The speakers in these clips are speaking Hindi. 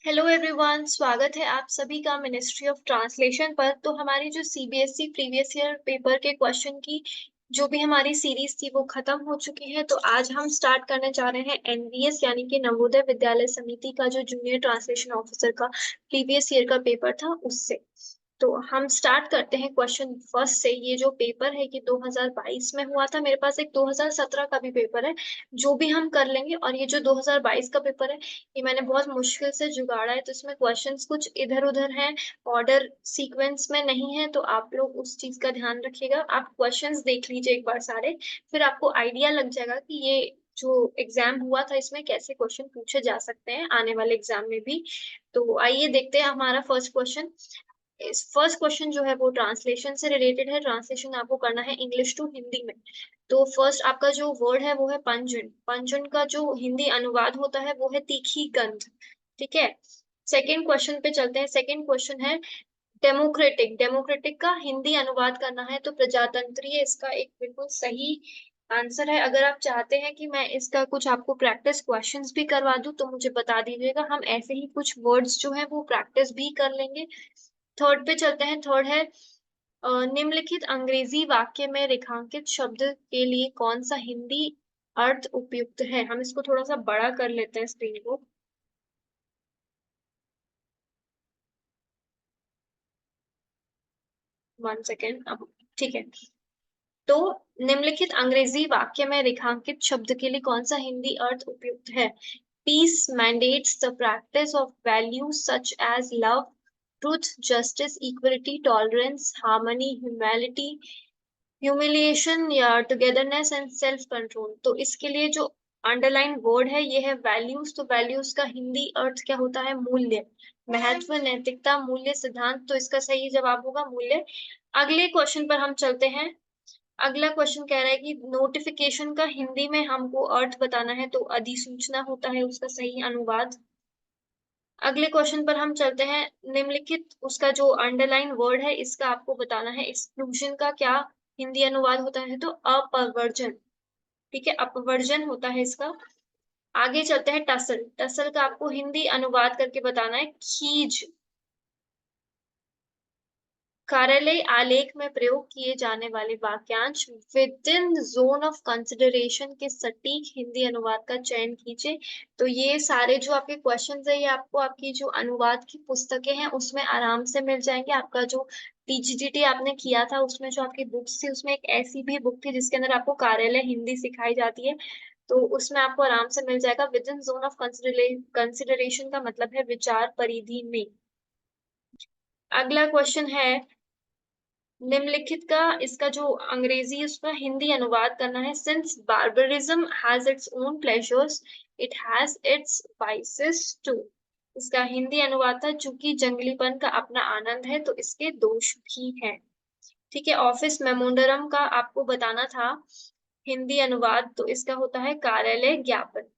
हेलो एवरीवन, स्वागत है आप सभी का मिनिस्ट्री ऑफ ट्रांसलेशन पर। तो हमारी जो सीबीएसई प्रीवियस ईयर पेपर के क्वेश्चन की जो भी हमारी सीरीज थी वो खत्म हो चुकी है। तो आज हम स्टार्ट करने जा रहे हैं एनवीएस यानी कि नवोदय विद्यालय समिति का जो जूनियर ट्रांसलेशन ऑफिसर का प्रीवियस ईयर का पेपर था उससे। तो हम स्टार्ट करते हैं क्वेश्चन फर्स्ट से। ये जो पेपर है कि 2022 में हुआ था। मेरे पास एक 2017 का भी पेपर है, जो भी हम कर लेंगे। और ये जो 2022 का पेपर है ये मैंने बहुत मुश्किल से जुगाड़ा है, तो इसमें क्वेश्चंस कुछ इधर उधर हैं, ऑर्डर सीक्वेंस में नहीं है। तो आप लोग उस चीज का ध्यान रखिएगा। आप क्वेश्चंस देख लीजिए एक बार सारे, फिर आपको आइडिया लग जाएगा कि ये जो एग्जाम हुआ था इसमें कैसे क्वेश्चन पूछे जा सकते हैं आने वाले एग्जाम में भी। तो आइए देखते हैं हमारा फर्स्ट क्वेश्चन। इस फर्स्ट क्वेश्चन जो है वो ट्रांसलेशन से रिलेटेड है। ट्रांसलेशन आपको करना है इंग्लिश टू हिंदी में। तो फर्स्ट आपका जो वर्ड है वो है पंजन। पंजन का जो हिंदी अनुवाद होता है वो है तीखी गंध। ठीक है। सेकेंड क्वेश्चन पे चलते हैं। सेकेंड क्वेश्चन है डेमोक्रेटिक। डेमोक्रेटिक का हिंदी अनुवाद करना है तो प्रजातंत्रीय इसका एक बिल्कुल सही आंसर है। अगर आप चाहते हैं कि मैं इसका कुछ आपको प्रैक्टिस क्वेश्चंस भी करवा दूं तो मुझे बता दीजिएगा, हम ऐसे ही कुछ वर्ड्स जो है वो प्रैक्टिस भी कर लेंगे। थर्ड पे चलते हैं। थर्ड है निम्नलिखित अंग्रेजी वाक्य में रेखांकित शब्द के लिए कौन सा हिंदी अर्थ उपयुक्त है। हम इसको थोड़ा सा बड़ा कर लेते हैं स्क्रीन को। 1 सेकेंड अब। ठीक है। तो निम्नलिखित अंग्रेजी वाक्य में रेखांकित शब्द के लिए कौन सा हिंदी अर्थ उपयुक्त है। Peace mandates the practice of values such as love, truth, justice, equality, tolerance, harmony, humanity, humiliation या टुगेदरनेस एंड सेल्फ कंट्रोल। तो इसके लिए जो अंडरलाइन वर्ड है ये है वैल्यूज। तो वैल्यूज का हिंदी अर्थ क्या होता है। मूल्य, महत्व, नैतिकता, मूल्य, सिद्धांत। तो इसका सही जवाब होगा मूल्य। अगले क्वेश्चन पर हम चलते हैं। अगला क्वेश्चन कह रहा है कि नोटिफिकेशन का हिंदी में हमको अर्थ बताना है, तो अधिसूचना होता है उसका सही अनुवाद। अगले क्वेश्चन पर हम चलते हैं। निम्नलिखित उसका जो अंडरलाइन वर्ड है इसका आपको बताना है एक्सक्लूजन का क्या हिंदी अनुवाद होता है। तो अपवर्जन। ठीक है, अपवर्जन होता है इसका। आगे चलते हैं। टसल। टसल का आपको हिंदी अनुवाद करके बताना है खीज। कार्यालय आलेख में प्रयोग किए जाने वाले वाक्यांश with in zone of consideration के सटीक हिंदी अनुवाद का चयन कीजिए। तो ये सारे जो आपके क्वेश्चंस है ये आपको आपकी जो अनुवाद की पुस्तकें हैं उसमें आराम से मिल जाएंगे। आपका जो टीजीटीटी आपने किया था उसमें जो आपकी बुक्स थी उसमें एक ऐसी भी बुक थी जिसके अंदर आपको कार्यालय हिंदी सिखाई जाती है। तो उसमें आपको आराम से मिल जाएगा। With in zone of consideration का मतलब है विचार परिधि में। अगला क्वेश्चन है निम्नलिखित का इसका जो अंग्रेजी उसका हिंदी अनुवाद करना है। Since barbarism has its own pleasures, it has its vices too. इसका हिंदी अनुवाद था चूंकि जंगलीपन का अपना आनंद है तो इसके दोष भी हैं। ठीक है। ऑफिस मेमोरेंडम का आपको बताना था हिंदी अनुवाद, तो इसका होता है कार्यालय ज्ञापन।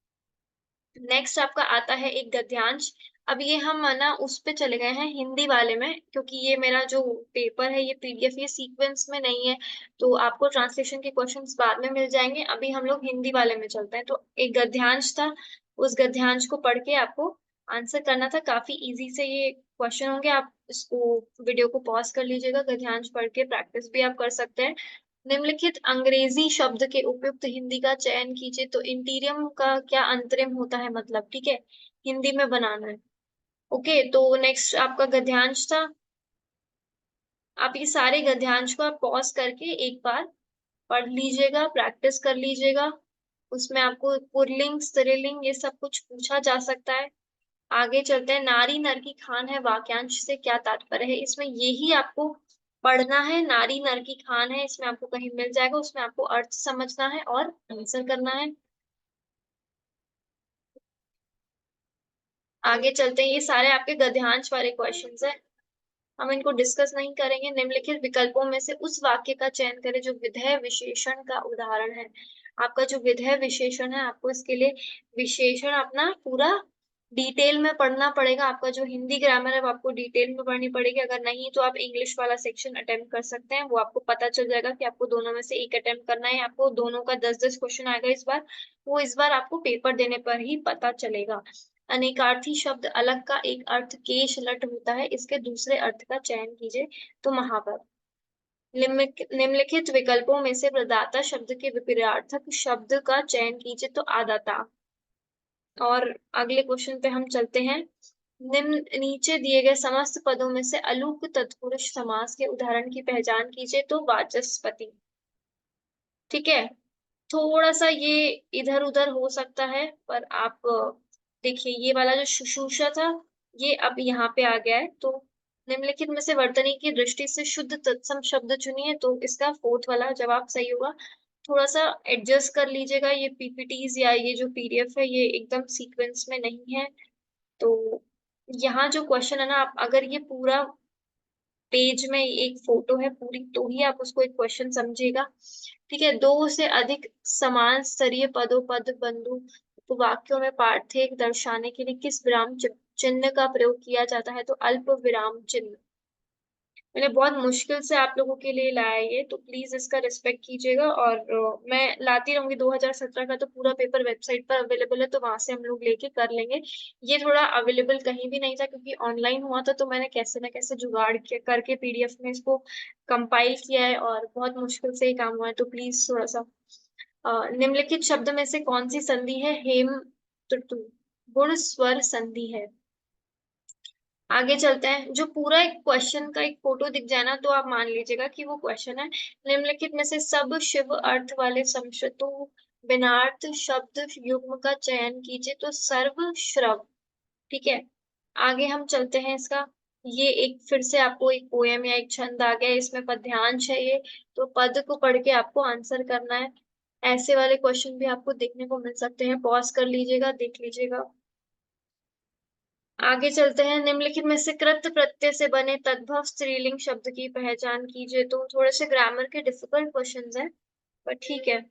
नेक्स्ट आपका आता है एक गद्यांश। अब ये हम है ना उस पे चले गए हैं हिंदी वाले में, क्योंकि ये मेरा जो पेपर है ये पीडीएफ ये सीक्वेंस में नहीं है। तो आपको ट्रांसलेशन के क्वेश्चंस बाद में मिल जाएंगे, अभी हम लोग हिंदी वाले में चलते हैं। तो एक गद्यांश था, उस गद्यांश को पढ़ के आपको आंसर करना था। काफी इजी से ये क्वेश्चन होंगे। आप इसको वीडियो को पॉज कर लीजिएगा, गद्यांश पढ़ के प्रैक्टिस भी आप कर सकते हैं। निम्नलिखित अंग्रेजी शब्द के उपयुक्त हिंदी का चयन कीजिए। तो इंटीरियम का क्या अंतरिम होता है मतलब, ठीक है, हिंदी में बनाना है। ओके, तो नेक्स्ट आपका गद्यांश था। आप ये सारे गद्यांश को आप पॉज करके एक बार पढ़ लीजिएगा, प्रैक्टिस कर लीजिएगा। उसमें आपको पुल्लिंग स्त्रीलिंग ये सब कुछ पूछा जा सकता है। आगे चलते हैं। नारी नर की खान है वाक्यांश से क्या तात्पर्य है। इसमें यही आपको पढ़ना है। नारी नर की खान है, इसमें आपको कहीं मिल जाएगा, उसमें आपको अर्थ समझना है और आंसर करना है। आगे चलते हैं। ये सारे आपके गद्यांश वाले क्वेश्चंस है, हम इनको डिस्कस नहीं करेंगे। निम्नलिखित विकल्पों में से उस वाक्य का चयन करें जो विधेय विशेषण का उदाहरण है। आपका जो विधेय विशेषण है आपको इसके लिए विशेषण अपना पूरा डिटेल में पढ़ना पड़ेगा। आपका जो हिंदी ग्रामर है वो आपको डिटेल में पढ़नी पड़ेगी। अगर नहीं तो आप इंग्लिश वाला सेक्शन अटेम्प्ट कर सकते हैं, वो आपको पता चल जाएगा कि आपको दोनों में से एक अटेम्प्ट करना है। आपको दोनों का 10-10 क्वेश्चन आएगा इस बार, वो इस बार आपको पेपर देने पर ही पता चलेगा। अनेकार्थी शब्द अलग का एक अर्थ केश लट होता है, इसके दूसरे अर्थ का चयन कीजिए। तो महावर। निम्नलिखित विकल्पों में से प्रदाता शब्द के विपरीतार्थक शब्द का चयन कीजिए। तो आदाता। और अगले क्वेश्चन पे हम चलते हैं। निम्न नीचे दिए गए समस्त पदों में से अलूक तत्पुरुष समास के उदाहरण की पहचान कीजिए। तो वाचस्पति। ठीक है। थोड़ा सा ये इधर उधर हो सकता है, पर आप देखिए ये वाला जो शुश्रूषा था, ये अब यहाँ पे आ गया है। तो निम्नलिखित में से वर्तनी की दृष्टि से शुद्ध तत्सम शब्द चुनिए। तो इसका फोर्थ वाला जवाब सही होगा। थोड़ा सा एडजस्ट कर लीजिएगा, ये पीपीटीज या ये जो पीडीएफ है ये एकदम सीक्वेंस में नहीं है। तो यहाँ जो क्वेश्चन है ना, आप अगर ये पूरा पेज में एक फोटो है पूरी, तो ही आप उसको एक क्वेश्चन समझिएगा। ठीक है। दो से अधिक समान स्तरीय पदों पद बंधु वाक्यों में पार्थक्य दर्शाने के लिए किस विराम चिन्ह का प्रयोग किया जाता है। तो अल्प विराम चिन्ह। मैंने बहुत मुश्किल से आप लोगों के लिए लाया ये, तो प्लीज इसका रिस्पेक्ट कीजिएगा। और मैं लाती रहूंगी। 2017 का तो पूरा पेपर वेबसाइट पर अवेलेबल है, तो वहां से हम लोग लेके कर लेंगे। ये थोड़ा अवेलेबल कहीं भी नहीं था, क्योंकि ऑनलाइन हुआ था, तो मैंने कैसे ना कैसे जुगाड़ करके पीडीएफ में इसको कंपाइल किया है, और बहुत मुश्किल से ही काम हुआ है। तो प्लीज थोड़ा सा निम्नलिखित शब्द में से कौन सी संधि है। हेम तुतु गुण स्वर संधि है। आगे चलते हैं। जो पूरा एक क्वेश्चन का एक फोटो दिख जाए ना, तो आप मान लीजिएगा कि वो क्वेश्चन है। निम्नलिखित में से सब शिव अर्थ वाले संश्रितो बिनार्थ शब्द युग्म का चयन कीजिए। तो सर्व श्रव। ठीक है। आगे हम चलते हैं इसका। ये एक फिर से आपको एक पोयम या एक छंद आ गया है, इसमें पद्यांश है ये। तो पद को पढ़ के आपको आंसर करना है। ऐसे वाले क्वेश्चन भी आपको देखने को मिल सकते हैं। पॉज कर लीजिएगा, देख लीजिएगा। आगे चलते हैं। निम्नलिखित में से कृत प्रत्यय से बने तद्भव स्त्रीलिंग शब्द की पहचान कीजिए। तो थोड़े से ग्रामर के डिफिकल्ट क्वेश्चंस हैं, पर ठीक है।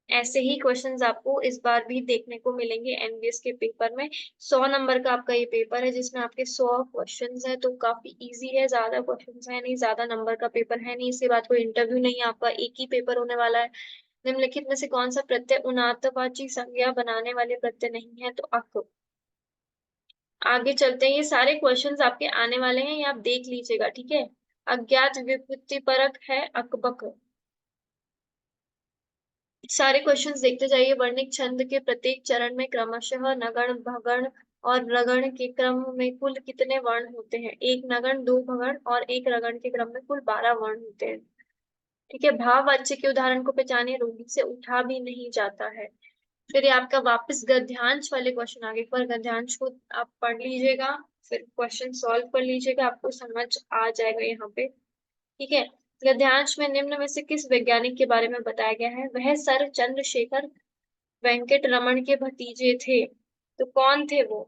ऐसे ही क्वेश्चंस आपको इस बार भी देखने को मिलेंगे एनवीएस के पेपर में। 100 नंबर का आपका ये पेपर है, जिसमें आपके 100 क्वेश्चंस है। तो काफी इजी है, ज्यादा क्वेश्चंस है नहीं, ज्यादा नंबर का पेपर है नहीं। इसके बाद कोई इंटरव्यू नहीं है, आपका एक ही पेपर होने वाला है। निम्नलिखित में से कौन सा प्रत्यय उनात्तवाची संज्ञा बनाने वाले प्रत्यय नहीं है। तो अक। आगे चलते हैं। ये सारे क्वेश्चंस आपके आने वाले हैं, ये आप देख लीजिएगा। ठीक है। अज्ञात विभूति परक है अकबक। सारे क्वेश्चंस देखते जाइए। वर्णिक छंद के प्रत्येक चरण में क्रमशः नगण भगण और रगण के क्रम में कुल कितने वर्ण होते हैं। एक नगण, दो भगण और एक रगण के क्रम में कुल 12 वर्ण होते हैं। ठीक है। भाववाच्य के उदाहरण को पहचानिए। रोगी से उठा भी नहीं जाता है। फिर ये आपका वापस गद्यांश वाले क्वेश्चन आगे। पर गद्यांश को आप पढ़ लीजिएगा, फिर क्वेश्चन सॉल्व कर लीजिएगा, आपको समझ आ जाएगा यहाँ पे। ठीक है। गद्यांश में निम्न में से किस वैज्ञानिक के बारे में बताया गया है। वह सर चंद्रशेखर वेंकट रमन के भतीजे थे। तो कौन थे वो,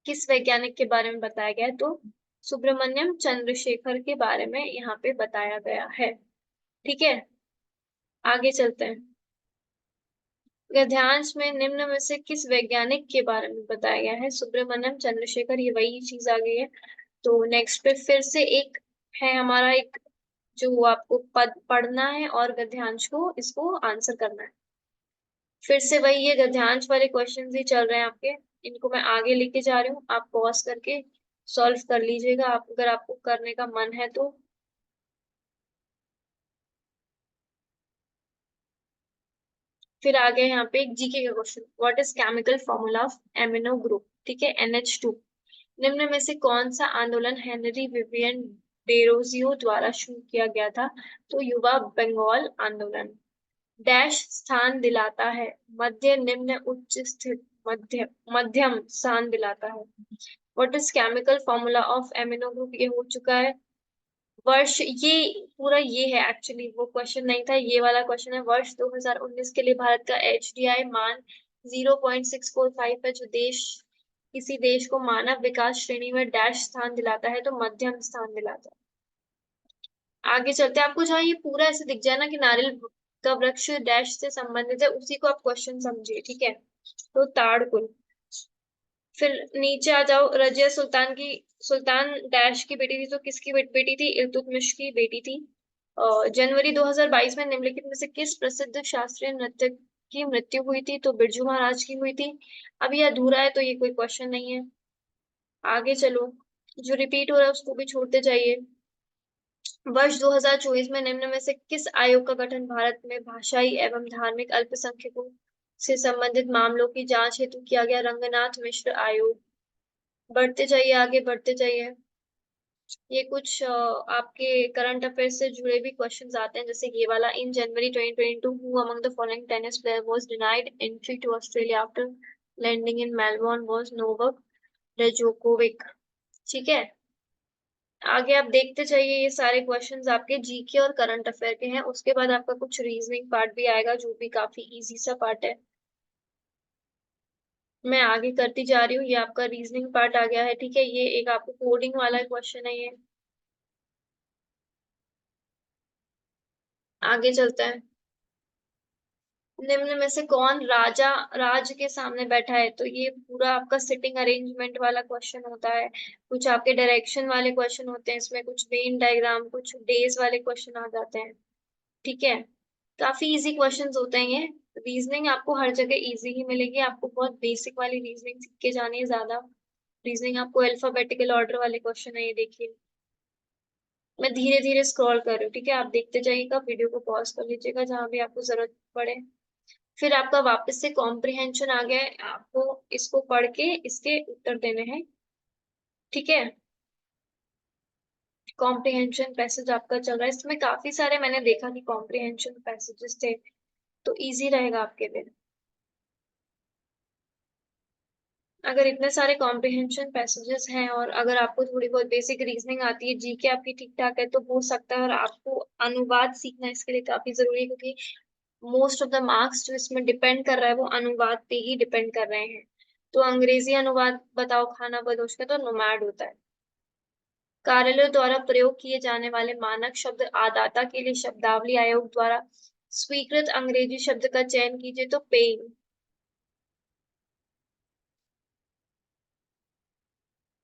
किस वैज्ञानिक के बारे में बताया गया है। तो सुब्रमण्यम चंद्रशेखर के बारे में यहाँ पे बताया गया है। ठीक है। आगे चलते हैं। गद्यांश में निम्न में से किस वैज्ञानिक के बारे में बताया गया है। सुब्रमण्यम चंद्रशेखर, ये वही चीज आ गई है। तो नेक्स्ट पे फिर से एक है हमारा एक, जो आपको पद पढ़ना है और गद्यांश को इसको आंसर करना है। फिर से वही ये गद्यांश वाले क्वेश्चन ही चल रहे हैं आपके। इनको मैं आगे लेके जा रही हूँ, आप पॉज करके सॉल्व कर लीजिएगा, आप अगर आपको करने का मन है तो। फिर आगे यहाँ पे एक जीके का question. What is chemical formula of amino group. ठीक है। NH2। निम्न में से कौन सा आंदोलन हेनरी विवियन डेरोजियो द्वारा शुरू किया गया था। तो युवा बंगाल आंदोलन। डैश स्थान दिलाता है। मध्य निम्न उच्च स्थित मध्य मध्यम स्थान दिलाता है। What is chemical formula of amino group, ये हो चुका है। वर्ष, ये पूरा ये है एक्चुअली, वो क्वेश्चन नहीं था, ये वाला क्वेश्चन है। वर्ष 2019 के लिए भारत का HDI मान 0.645 है, जो देश किसी देश को मानव विकास श्रेणी में डैश स्थान दिलाता है। तो मध्यम स्थान दिलाता है। आगे चलते हैं। आपको जहाँ ये पूरा ऐसे दिख जाए ना कि नारियल का वृक्ष डैश से संबंधित है, उसी को आप क्वेश्चन समझिए। ठीक है। तो ताड़कुल। फिर नीचे आ जाओ। रजिया सुल्तान की, सुल्तान डैश की बेटी थी। तो किसकी बेटी थी। इल्तुतमिश की बेटी थी। जनवरी 2022 में निम्नलिखित में से किस प्रसिद्ध शास्त्रीय नृत्य की मृत्यु हुई थी? तो बिरजू महाराज की हुई थी। अब ये अधूरा है तो ये कोई क्वेश्चन नहीं है। आगे चलो, जो रिपीट हो रहा है उसको भी छोड़ते जाइए। वर्ष 2024 में निम्न में से किस आयोग का गठन भारत में भाषाई एवं धार्मिक अल्पसंख्यकों से संबंधित मामलों की जांच हेतु किया गया? रंगनाथ मिश्र आयोग। बढ़ते जाइए, आगे बढ़ते जाइए। ये कुछ आपके करंट अफेयर से जुड़े भी क्वेश्चंस आते हैं, जैसे ये वाला। In January 2022 who among the following tennis player was denied entry to Australia after landing in Melbourne? Was Novak Djokovic. ठीक है, आगे आप देखते जाइए। ये सारे क्वेश्चंस आपके जीके और करंट अफेयर के हैं। उसके बाद आपका कुछ रीजनिंग पार्ट भी आएगा, जो भी काफी इजी सा पार्ट है। मैं आगे करती जा रही हूँ। ये आपका रीजनिंग पार्ट आ गया है। ठीक है, ये एक आपको कोडिंग वाला क्वेश्चन है ये। आगे चलते हैं। निम्न में से कौन राजा राज के सामने बैठा है? तो ये पूरा आपका सिटिंग अरेंजमेंट वाला क्वेश्चन होता है। कुछ आपके डायरेक्शन वाले क्वेश्चन होते हैं इसमें, कुछ वेन डायग्राम, कुछ डेज वाले क्वेश्चन आ जाते हैं। ठीक है, काफी इजी क्वेश्चंस होते हैं ये। रीजनिंग आपको हर जगह इजी ही मिलेगी। आपको बहुत बेसिक वाली रीजनिंग सीख के जानी है ज्यादा। रीजनिंग आपको अल्फाबेटिकल ऑर्डर वाले क्वेश्चन है ये, देखिए। मैं धीरे धीरे स्क्रॉल कर रही हूँ, ठीक है। आप देखते जाइएगा, वीडियो को पॉज कर लीजिएगा जहां भी आपको जरूरत पड़े। फिर आपका वापस से कॉम्प्रिहेंशन आ गया है। आपको इसको पढ़ के इसके उत्तर देने हैं। ठीक है, कॉम्प्रिहेंशन पैसेज आपका चल रहा है। इसमें काफी सारे मैंने देखा कि कॉम्प्रिहेंशन पैसेजेस थे, तो इजी रहेगा आपके लिए। अगर इतने सारे कॉम्प्रिहेंशन पैसेजेस हैं और अगर आपको थोड़ी बहुत बेसिक रीजनिंग आती है, जीके आपकी ठीक ठाक है, तो हो सकता है। और आपको अनुवाद सीखना इसके लिए काफी जरूरी है, क्योंकि मोस्ट ऑफ द मार्क्स जो इसमें डिपेंड कर रहा है वो अनुवाद पे ही डिपेंड कर रहे हैं। तो अंग्रेजी अनुवाद बताओ खाना बदोश का, तो नोमैड होता है। कार्यालयों द्वारा प्रयोग किए जाने वाले मानक शब्द आदाता के लिए शब्दावली आयोग द्वारा स्वीकृत अंग्रेजी शब्द का चयन कीजिए। तो पेन।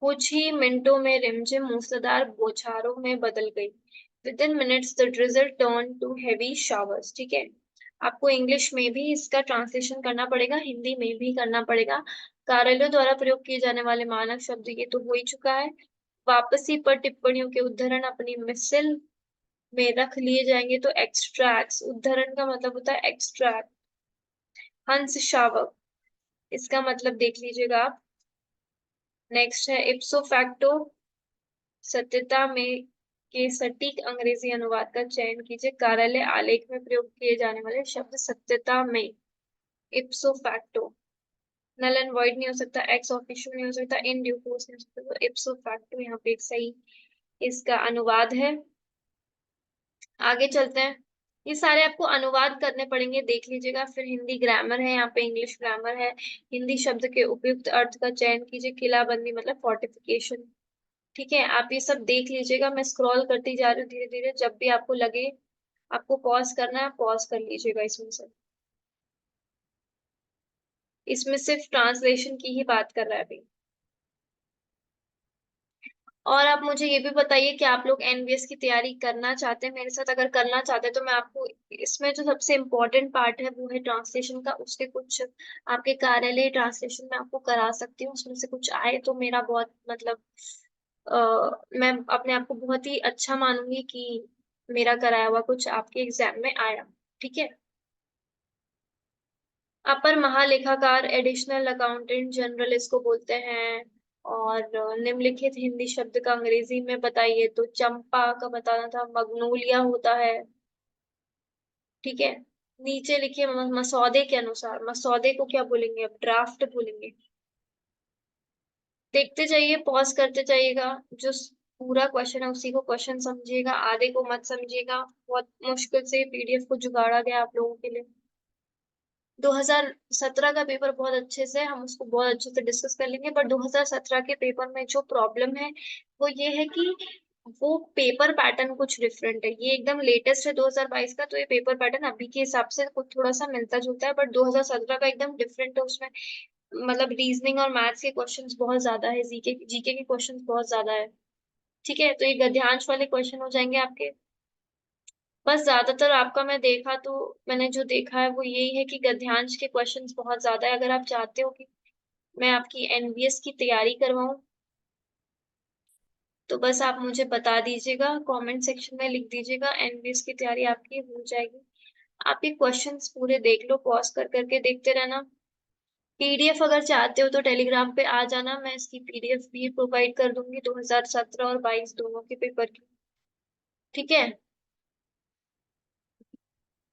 कुछ ही मिनटों में रिमझिम मूसलाधार बौछारों में बदल गई। Within minutes the drizzle turn to heavy showers. ठीक है, आपको इंग्लिश में भी इसका ट्रांसलेशन करना पड़ेगा, हिंदी में भी करना पड़ेगा। कार्यालयों द्वारा प्रयोग किए जाने वाले मानक शब्द ये तो हो ही चुका है। वापसी पर टिप्पणियों के उद्धरण अपनी मिसल में रख लिए जाएंगे। तो एक्सट्रैक्ट्स, उद्धरण का मतलब होता है एक्सट्रैक्ट। हंस शावक, इसका मतलब देख लीजिएगा आप। नेक्स्ट है इप्सो फैक्टो, सत्यता में के सटीक अंग्रेजी अनुवाद का चयन कीजिए। कार्यालय आलेख में प्रयोग किए जाने वाले शब्द सत्यता में, ipso facto. Null and void नहीं हो सकता, एक्स ऑफिशियो नहीं हो सकता, इन ड्यू कोर्स नहीं हो सकता। तो इप्सो फैक्टो यहाँ पे एक सही इसका अनुवाद है। आगे चलते हैं। ये सारे आपको अनुवाद करने पड़ेंगे, देख लीजिएगा। फिर हिंदी ग्रामर है, यहाँ पे इंग्लिश ग्रामर है। हिंदी शब्द के उपयुक्त अर्थ का चयन कीजिए। किलाबंदी मतलब फोर्टिफिकेशन। ठीक है, आप ये सब देख लीजिएगा। मैं स्क्रॉल करती जा रही हूँ धीरे धीरे। जब भी आपको लगे आपको पॉज करना है, पॉज कर लीजिएगा इसमें से। इसमें सिर्फ ट्रांसलेशन की ही बात कर रहा है अभी। और आप मुझे ये भी बताइए कि आप लोग एनबीएस की तैयारी करना चाहते हैं मेरे साथ? अगर करना चाहते हैं तो मैं आपको इसमें जो सबसे इम्पोर्टेंट पार्ट है वो है ट्रांसलेशन का। उसके कुछ आपके कार्यालय ट्रांसलेशन में आपको करा सकती हूँ। उसमें से कुछ आए तो मेरा बहुत मतलब मैं अपने आप को बहुत ही अच्छा मानूंगी कि मेरा कराया हुआ कुछ आपके एग्जाम में आया। ठीक है, अपर महालेखाकार, एडिशनल अकाउंटेंट जनरल इसको बोलते हैं। और निम्नलिखित हिंदी शब्द का अंग्रेजी में बताइए। तो चंपा का बताना था, मगनोलिया होता है। ठीक है, नीचे लिखिए मसौदे के अनुसार। मसौदे को क्या बोलेंगे? अब ड्राफ्ट बोलेंगे। देखते जाइए, पॉज करते जाइएगा। जो पूरा क्वेश्चन है उसी को क्वेश्चन समझिएगा, आधे को मत समझिएगा। बहुत मुश्किल से पीडीएफ को जुगाड़ा गया आप लोगों के लिए। 2017 का पेपर बहुत अच्छे से हम उसको बहुत अच्छे से डिस्कस कर लेंगे। बट 2017 के पेपर में जो प्रॉब्लम है वो ये है कि वो पेपर पैटर्न कुछ डिफरेंट है। ये एकदम लेटेस्ट है 2022 का, तो ये पेपर पैटर्न अभी के हिसाब से कुछ थोड़ा सा मिलता जुलता है। बट 2017 का एकदम डिफरेंट है। उसमें मतलब रीजनिंग और मैथ्स के क्वेश्चंस बहुत ज्यादा है, जीके जीके के क्वेश्चंस बहुत ज्यादा है। ठीक है, तो ये गद्यांश वाले क्वेश्चन हो जाएंगे आपके। बस ज्यादातर आपका मैंने जो देखा है वो यही है कि गद्यांश के क्वेश्चंस बहुत ज्यादा है। अगर आप चाहते हो कि मैं आपकी एनवीएस की तैयारी करवाऊं तो बस आप मुझे बता दीजिएगा, कमेंट सेक्शन में लिख दीजिएगा, एनवीएस की तैयारी आपकी हो जाएगी। आप ये क्वेश्चंस पूरे देख लो, पॉज कर करके देखते रहना। पीडीएफ अगर चाहते हो तो टेलीग्राम पे आ जाना, मैं इसकी पीडीएफ भी प्रोवाइड कर दूंगी 2017 और 22 दोनों के पेपर की। ठीक है।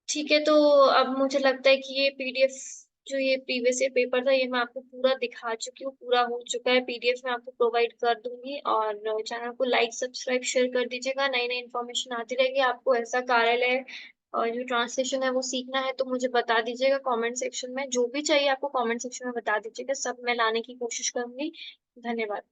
ठीक है, तो अब मुझे लगता है कि ये पीडीएफ जो ये प्रीवियस ईयर पेपर था ये मैं आपको पूरा दिखा चुकी हूँ, पूरा हो चुका है। पीडीएफ में आपको प्रोवाइड कर दूंगी, और चैनल को लाइक सब्सक्राइब शेयर कर दीजिएगा। नई नई इन्फॉर्मेशन आती रहेगी। आपको ऐसा कार्यालय और जो ट्रांसलेशन है वो सीखना है तो मुझे बता दीजिएगा कमेंट सेक्शन में। जो भी चाहिए आपको कमेंट सेक्शन में बता दीजिएगा, सब मैं लाने की कोशिश करूंगी। धन्यवाद।